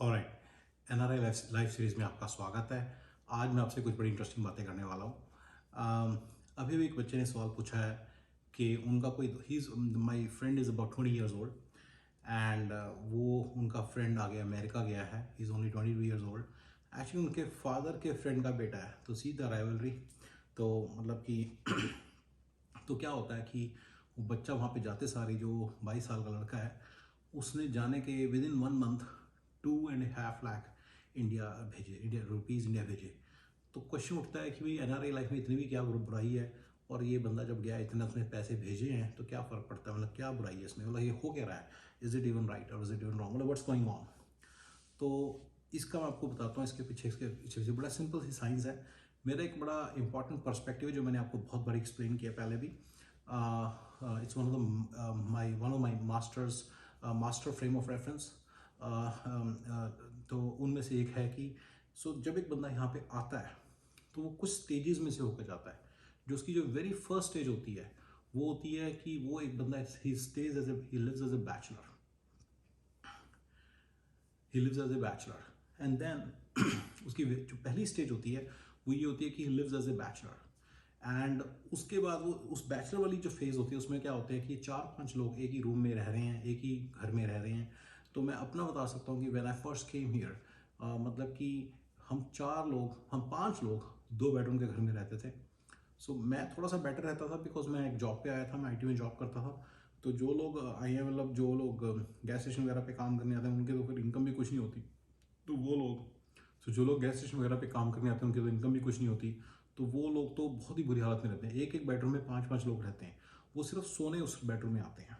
Alright, NRI live series में आपका स्वागत है। आज मैं आपसे कुछ बड़ी इंटरेस्टिंग बातें करने वाला हूँ। अभी भी एक बच्चे ने सवाल पूछा है कि उनका कोई my friend is about 20 years old and वो उनका फ्रेंड आगे अमेरिका गया है। He is only 22 years old. Actually उनके फादर के फ्रेंड का बेटा है, तो सी द राइवलरी। तो मतलब कि तो क्या होता है कि वो बच्चा वहाँ पे जाते सारी, जो 22 साल का लड़का है, उसने जाने के with in 1 month 2.5 lakh India rupees India भेजे। तो क्वेश्चन उठता है कि भाई एनआरआई लाइफ में इतनी भी क्या बुराई है, और ये बंदा जब गया इतने उसने पैसे भेजे हैं तो क्या फ़र्क पड़ता है, मतलब क्या बुराई है इसमें, मतलब ये हो क्या रहा है, इज़ इट इवन राइट और इज़ इट इवन रॉन्ग, मतलब व्हाट्स गोइंग ऑन। तो इसका मैं आपको बताता हूँ, इसके पीछे बड़ा सिंपल सी साइंस है। मेरा एक बड़ा इंपॉर्टेंट पर्सपेक्टिव है जो मैंने आपको बहुत बार एक्सप्लेन किया पहले भी। It's one of my master frame of reference. तो उनमें से एक है कि जब एक बंदा यहाँ पे आता है तो वो कुछ स्टेजेस में से होकर जाता है। जो उसकी जो वेरी फर्स्ट स्टेज होती है वो होती है कि वो एक बंदा he lives as a bachelor. He lives as a bachelor and then उसकी जो पहली स्टेज होती है वो ये होती है कि he lives as a bachelor. And उसके बाद वो उस बैचलर वाली जो फेज़ होती है उसमें क्या होता है कि 4-5 लोग एक ही रूम में रह रहे हैं, एक ही घर में रह रहे हैं। तो मैं अपना बता सकता हूँ कि when I first came here, मतलब कि हम 5 लोग 2 बेडरूम के घर में रहते थे। मैं थोड़ा सा बेटर रहता था बिकॉज मैं एक जॉब पे आया था, मैं आईटी में जॉब करता था। तो जो लोग आए हैं, मतलब जो लोग गैस स्टेशन वगैरह पे काम करने आते हैं, उनके तो फिर इनकम भी कुछ नहीं होती। तो वो लोग जो लोग गैस स्टेशन वगैरह पे काम करने आते हैं उनकी तो इनकम भी कुछ नहीं होती। तो वो लोग तो बहुत ही बुरी हालत में रहते हैं। एक एक बेडरूम में 5-5 लोग रहते हैं, वो सिर्फ सोने उस बेडरूम में आते हैं।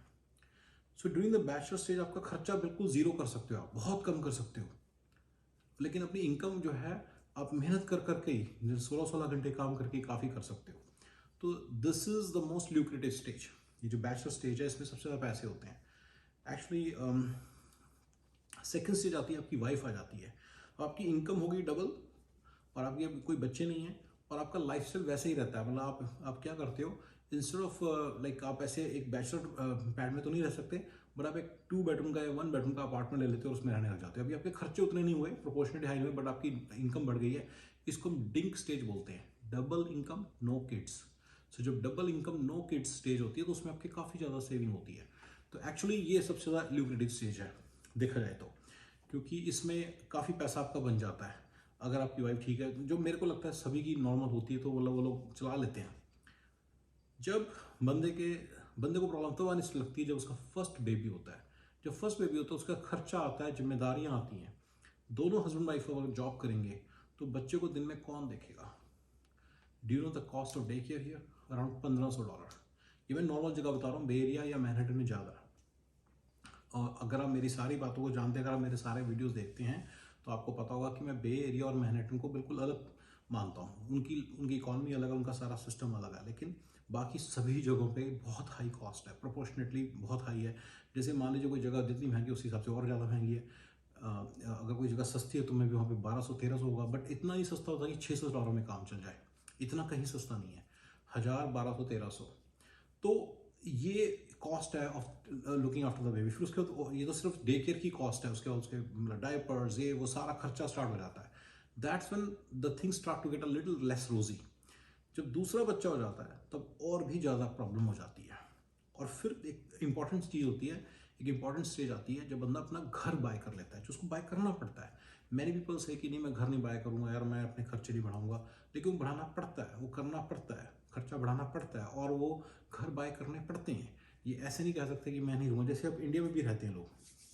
ड्यूरिंग द बैचलर स्टेज आपका खर्चा बिल्कुल जीरो कर सकते हो, आप बहुत कम कर सकते हो। लेकिन अपनी इनकम जो है आप मेहनत कर करके ही 16-16 घंटे काम करके काफ़ी कर सकते हो। तो this is the most lucrative stage. ये जो बैचलर स्टेज है इसमें सबसे ज़्यादा पैसे होते हैं। एक्चुअली सेकेंड स्टेज आती है, आपकी वाइफ आ जाती है, आपकी इनकम होगी डबल, और आपके कोई बच्चे नहीं हैं, और आपका लाइफस्टाइल वैसे ही रहता है। मतलब आप क्या करते हो, इंस्टेड ऑफ लाइक आप ऐसे एक बैचलर पैड में तो नहीं रह सकते, बट आप एक 2 बेडरूम का या 1 बेडरूम का अपार्टमेंट ले लेते हो और उसमें रहने लग जाते हो। अभी आपके खर्चे उतने नहीं हुए, प्रोपोर्शनेट हाई हुए, बट आपकी इनकम बढ़ गई है। इसको हम डिंक स्टेज बोलते हैं, डबल इनकम नो किड्स। जब double income no kids stage होती है तो उसमें आपकी काफ़ी ज़्यादा सेविंग होती है। तो एक्चुअली ये सबसे ज़्यादा ल्यूक्रेटिव स्टेज है देखा जाए तो, क्योंकि इसमें काफ़ी पैसा आपका बन जाता है। अगर आपकी वाइफ ठीक है, जो मेरे को लगता है सभी की नॉर्मल होती है, तो वो लोग चला लेते हैं। जब बंदे को प्रॉब्लम तो आने से लगती है जब उसका फर्स्ट बेबी होता है। जब फर्स्ट बेबी होता है उसका खर्चा आता है, जिम्मेदारियां आती हैं। दोनों हस्बैंड वाइफ अगर जॉब करेंगे तो बच्चे को दिन में कौन देखेगा। Do you know the cost of day care here? Around $1500। ये मैं नॉर्मल जगह बता रहा हूँ, बे एरिया या मैनहट्टन में ज़्यादा है। और अगर आप मेरी सारी बातों को जानते हैं, अगर आप मेरे सारे वीडियोस देखते हैं, तो आपको पता होगा कि मैं बे एरिया और मैनहट्टन को बिल्कुल अलग मानता हूँ। उनकी इकॉनमी अलग है, उनका सारा सिस्टम अलग है, लेकिन बाकी सभी जगहों पे बहुत हाई कॉस्ट है, प्रोपोर्शनेटली बहुत हाई है। जैसे मान लीजिए कोई जगह जितनी महंगी उस हिसाब से और ज़्यादा महंगी है। अगर कोई जगह सस्ती है तो मैं भी वहाँ पे 1200-1300 होगा, बट इतना ही सस्ता होता है कि $600 में काम चल जाए। इतना कहीं सस्ता नहीं है, 1000, 1200, 1300। तो ये कॉस्ट है of looking after the baby. फिर उसके बाद ये तो सिर्फ डे केयर की कॉस्ट है, उसके बाद उसके डायपर्स, ये वो सारा खर्चा स्टार्ट हो जाता है। That's when the things start to get a little less rosy. जब दूसरा बच्चा हो जाता है तब और भी ज़्यादा प्रॉब्लम हो जाती है। और फिर एक इंपॉर्टेंट चीज़ होती है, एक इंपॉर्टेंट स्टेज आती है जब बंदा अपना घर बाय कर लेता है, जो उसको बाय करना पड़ता है। मैनी पीपल से कि नहीं मैं घर नहीं बाय करूँगा यार, मैं अपने खर्चे नहीं बढ़ाऊंगा, लेकिन वो बढ़ाना पड़ता है, वो करना पड़ता है, खर्चा बढ़ाना पड़ता है, और वो घर बाय करने पड़ते हैं। ये ऐसे नहीं कह सकते कि मैं नहीं रहूँगा। जैसे अब इंडिया में भी रहते हैं लोग,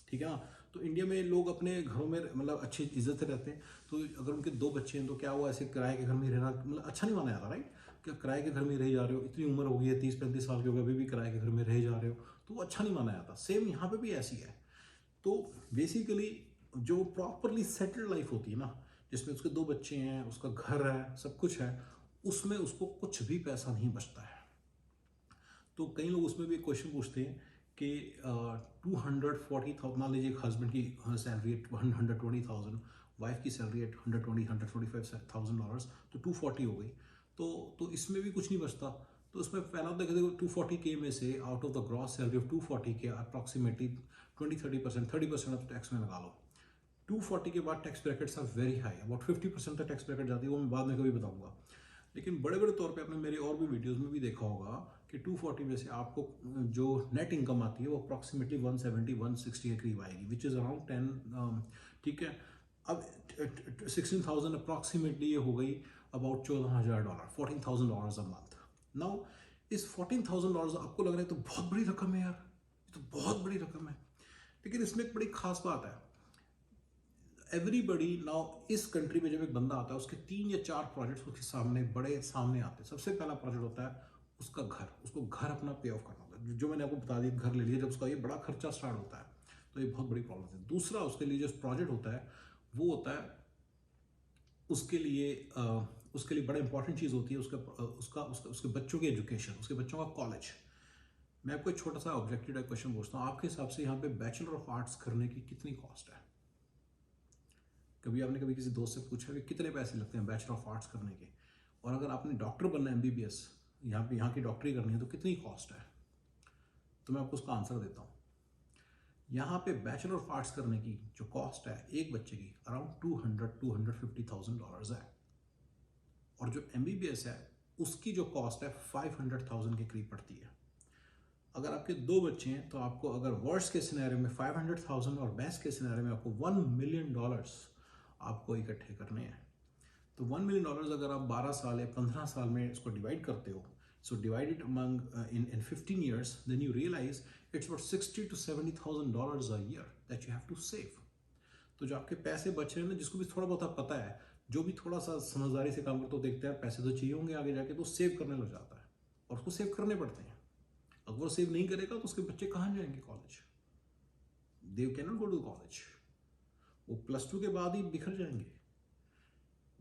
ठीक है ना, तो इंडिया में लोग अपने घरों में मतलब अच्छी इज्जत से रहते हैं। तो अगर उनके 2 बच्चे हैं तो क्या वो ऐसे किराए के घर में रहना मतलब अच्छा नहीं माना जाता, राइट? क्या किराए के घर में रह जा रहे हो, इतनी उम्र हो गई है, 30-35 साल के हो गए, अभी भी किराए के घर में रह जा रहे हो, तो वो अच्छा नहीं माना जाता। सेम यहाँ पे भी ऐसी है। तो बेसिकली जो प्रॉपरली सेटल्ड लाइफ होती है ना, जिसमें उसके 2 बच्चे हैं, उसका घर है, सब कुछ है, उसमें उसको कुछ भी पैसा नहीं बचता है। तो कई लोग उसमें भी एक क्वेश्चन पूछते हैं कि 240,000, मान लीजिए एक हस्बैंड की सैलरी एट 120,000, वाइफ की सैलरी एट 125,000 तो 240 हो गई। तो इसमें भी कुछ नहीं बचता। तो उसमें पहला तो देखो 240K में से out of the gross salary of 240K approximately 20-30%, 30% of tax में लगा लो। 240 के बाद tax brackets are very high, about 50% तक टैक्स ब्रैकेट जाती है, वो मैं बाद में कभी बताऊंगा। लेकिन बड़े बड़े तौर पे आपने मेरे और भी वीडियोस में भी देखा होगा कि 240 में से आपको जो नेट इनकम आती है वो अप्रॉक्सीमेटली 170 160 के करीब आएगी, विच इज़ अराउंड 10, ठीक है। अब 16,000 अप्रॉक्सीमेटली ये हो गई अबाउट $14,000, $14,000 अ मंथ। नाउ इस $14,000 आपको लग रहा है तो बहुत बड़ी रकम है यार, ये तो बहुत बड़ी रकम है, लेकिन इसमें एक बड़ी खास बात है। एवरीबडी नाउ इस कंट्री में जब एक बंदा आता है उसके 3 या 4 प्रोजेक्ट्स उसके सामने सामने आते हैं। सबसे पहला प्रोजेक्ट होता है उसका घर, उसको घर अपना पे ऑफ करना होता है, जो मैंने आपको बता दिया, घर ले लिया, जब उसका ये बड़ा खर्चा स्टार्ट होता है तो ये बहुत बड़ी प्रॉब्लम है। दूसरा उसके लिए जो प्रोजेक्ट होता है वो होता है उसके लिए बड़ा इंपॉर्टेंट चीज़ होती है उसके बच्चों की एजुकेशन, उसके बच्चों का कॉलेज। मैं आपको एक छोटा सा ऑब्जेक्टिव क्वेश्चन पूछता हूँ, आपके हिसाब से यहाँ पे बैचलर ऑफ आर्ट्स करने की कितनी कॉस्ट है? कभी आपने कभी किसी दोस्त से पूछा कि कितने पैसे लगते हैं बैचलर ऑफ आर्ट्स करने के? और अगर आपने डॉक्टर बनना है, MBBS यहाँ की डॉक्टरी करनी है, तो कितनी कॉस्ट है? तो मैं आपको उसका आंसर देता हूँ। यहाँ पे बैचलर ऑफ आर्ट्स करने की जो कॉस्ट है एक बच्चे की अराउंड $250,000 है, और जो MBBS है उसकी जो कॉस्ट है 500,000 के करीब पड़ती है। अगर आपके 2 बच्चे हैं तो आपको, अगर वर्स्ट के सिनेरियो में 500,000 और बेस्ट के सिनेरियो में आपको $1 मिलियन आपको इकट्ठे करने हैं। तो $1 मिलियन अगर आप 12 साल या 15 साल में इसको डिवाइड करते हो, so divide it among in 15 years, then you realise it's about $60,000 to $70,000 a year that you have to save. तो जो आपके पैसे बच रहे हैं ना, जिसको भी थोड़ा बहुत पता है, जो भी थोड़ा सा समझदारी से काम करते हो, देखते हैं पैसे तो चाहिए होंगे आगे जाके, तो सेव करने लग जाता है, और उसको सेव करने पड़ते हैं। अगर वो सेव नहीं करेगा तो उसके बच्चे कहाँ जाएंगे college? They can not go to college, वो +2 के बाद ही बिखर जाएंगे।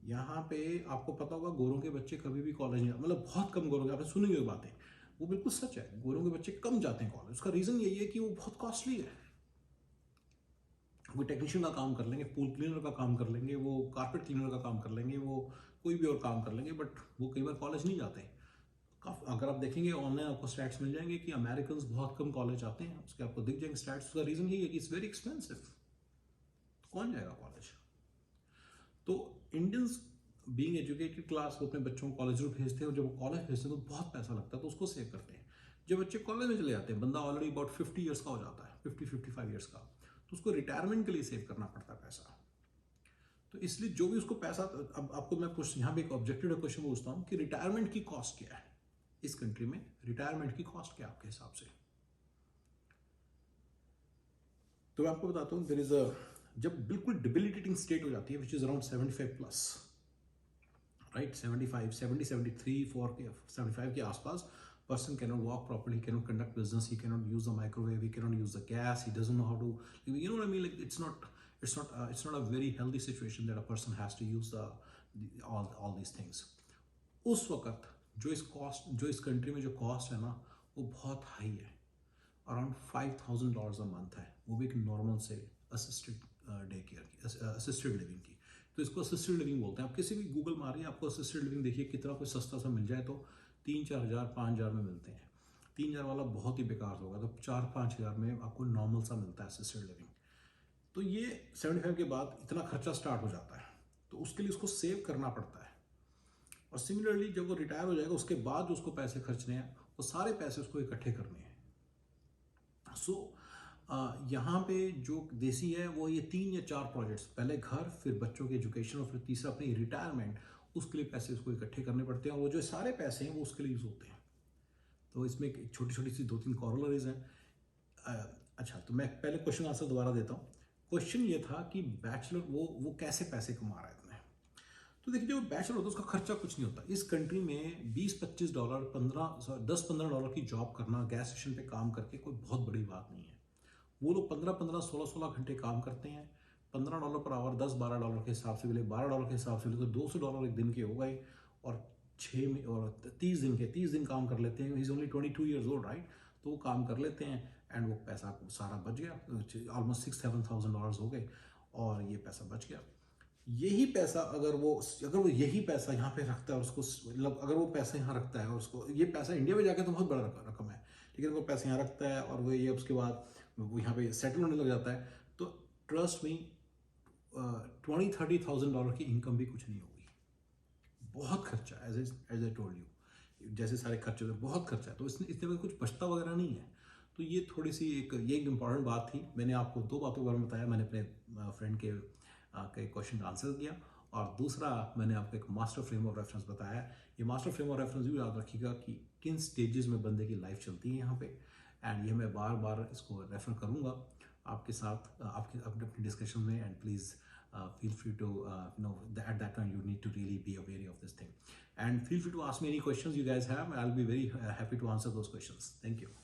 यहाँ पे आपको पता होगा गोरों के बच्चे कभी भी कॉलेज नहीं, मतलब बहुत कम गोरों के, आपने सुनी हुई बातें, वो बिल्कुल सच है, गोरों के बच्चे कम जाते हैं कॉलेज। उसका रीज़न यही है कि वो बहुत कॉस्टली है। वो टेक्नीशियन का काम कर लेंगे, पूल क्लीनर का काम कर लेंगे, वो कारपेट क्लीनर का काम कर लेंगे, वो कोई भी और काम कर लेंगे, बट वो कई बार कॉलेज नहीं जाते। अगर आप देखेंगे ऑनलाइन आपको स्टैट्स मिल जाएंगे कि अमेरिकन बहुत कम कॉलेज आते हैं, उसके आपको दिख जाएंगे स्टैट्स। उसका रीज़न यही है कि इट्स वेरी एक्सपेंसिव, कौन जाएगा कॉलेज? तो इंडियंस बीइंग एजुकेटेड क्लास वो अपने बच्चों को कॉलेज में भेजते हैं, और जब वो कॉलेज भेजते हैं तो बहुत पैसा लगता है, तो उसको सेव करते हैं। जब बच्चे कॉलेज में चले जाते हैं, बंदा ऑलरेडी अबाउट 50 ईयर्स का हो जाता है, 50-55 ईयर्स का, तो उसको रिटायरमेंट के लिए सेव करना पड़ता है पैसा। तो इसलिए जो भी उसको पैसा, अब आपको मैं कुछ यहाँ पे एक ऑब्जेक्टिव क्वेश्चन पूछता हूँ कि रिटायरमेंट की कॉस्ट क्या है इस कंट्री में? रिटायरमेंट की कॉस्ट क्या है आपके हिसाब से? तो मैं आपको बताता हूँ, देयर इज अ, जब बिल्कुल डिबिलिटेटिंग स्टेट हो जाती है, विच इज अराउंड 75+, राइट, 75, 70, 73, 75 के आसपास, person cannot walk properly, he cannot conduct business, he cannot use the microwave, he cannot use the gas, he doesn't know how to, you know what I mean, like it's not a very healthy situation that a person has to use all these things. उस वक्त जो इस country में जो cost है ना, वो बहुत हाई है, अराउंड $5,000 अ मंथ है, वो भी एक नॉर्मल से असिस्टेड डे केयर की, असिस्टेड लिविंग की। तो इसको असिस्टेड लिविंग बोलते हैं। आप किसी भी गूगल मारिए, आपको असिस्टेड लिविंग देखिए, कितना कोई सस्ता सा मिल जाए तो 3-4 हज़ार 5,000 में मिलते हैं। 3,000 वाला बहुत ही बेकार होगा, तो 4-5 हज़ार में आपको नॉर्मल सा मिलता है असिस्टेड लिविंग। तो ये 75 के बाद इतना खर्चा स्टार्ट हो जाता है, तो उसके लिए उसको सेव करना पड़ता है। और सिमिलरली जब वो रिटायर हो जाएगा, उसके बाद जो उसको पैसे खर्चने हैं, वो सारे पैसे उसको इकट्ठे करने हैं। सो यहाँ पे जो देसी है वो ये 3 या 4 प्रोजेक्ट्स, पहले घर, फिर बच्चों की एजुकेशन, और फिर तीसरा अपनी रिटायरमेंट, उसके लिए पैसे उसको इकट्ठे करने पड़ते हैं, और वो जो सारे पैसे हैं वो उसके लिए यूज़ होते हैं। तो इसमें छोटी छोटी सी 2-3 कॉरोलरीज हैं। अच्छा, तो मैं पहले क्वेश्चन आंसर दोबारा देता हूँ। क्वेश्चन ये था कि बैचलर वो कैसे पैसे कमा रहा है इतने? तो देखिए, जो बैचलर होता है उसका खर्चा कुछ नहीं होता। इस कंट्री में $20-25, $10-15 की जॉब करना, गैस स्टेशन पे काम करके कोई बहुत बड़ी बात नहीं है। वो लोग 15-15, 16-16 घंटे काम करते हैं, $15 पर आवर, $10-12 के हिसाब से मिले, $12 के हिसाब से मिले, तो $200 एक दिन के हो गए, और 30 दिन काम कर लेते हैं। Is only 22 years old, right? तो वो काम कर लेते हैं, एंड वो पैसा सारा बच गया, ऑलमोस्ट $6,000-7,000 हो गए, और ये पैसा बच गया। यही पैसा अगर वो यही पैसा यहाँ पे रखता है, और उसको मतलब अगर वो पैसा यहाँ रखता है, और उसको ये पैसा इंडिया में जाके तो बहुत बड़ा रकम है, लेकिन वो पैसा यहाँ रखता है और वो ये उसके बाद वो यहाँ पे सेटल होने लग जाता है, तो ट्रस्ट मी, $20,000-30,000 की इनकम भी कुछ नहीं होगी। बहुत खर्चा, एज आई टोल्ड यू, जैसे सारे खर्चे होते बहुत खर्चा है, तो इसमें में कुछ बचता वगैरह नहीं है। तो ये थोड़ी सी ये एक इम्पॉर्टेंट बात थी। मैंने आपको 2 बातों के बारे में बताया। मैंने अपने फ्रेंड के क्वेश्चन का आंसर दिया, और दूसरा मैंने आपको एक मास्टर फ्रेम ऑफ रेफरेंस बताया। ये मास्टर फ्रेम ऑफ रेफरेंस भी याद रखिएगा कि किन स्टेजेस में बंदे की लाइफ चलती है यहाँ पे, एंड ये मैं बार बार इसको रेफर करूँगा आपके साथ आपके अपने डिस्कशन में। And please feel free to at that time you need to really be aware of this thing, and feel free to ask me any questions you guys have. I'll be very happy to answer those questions. Thank you.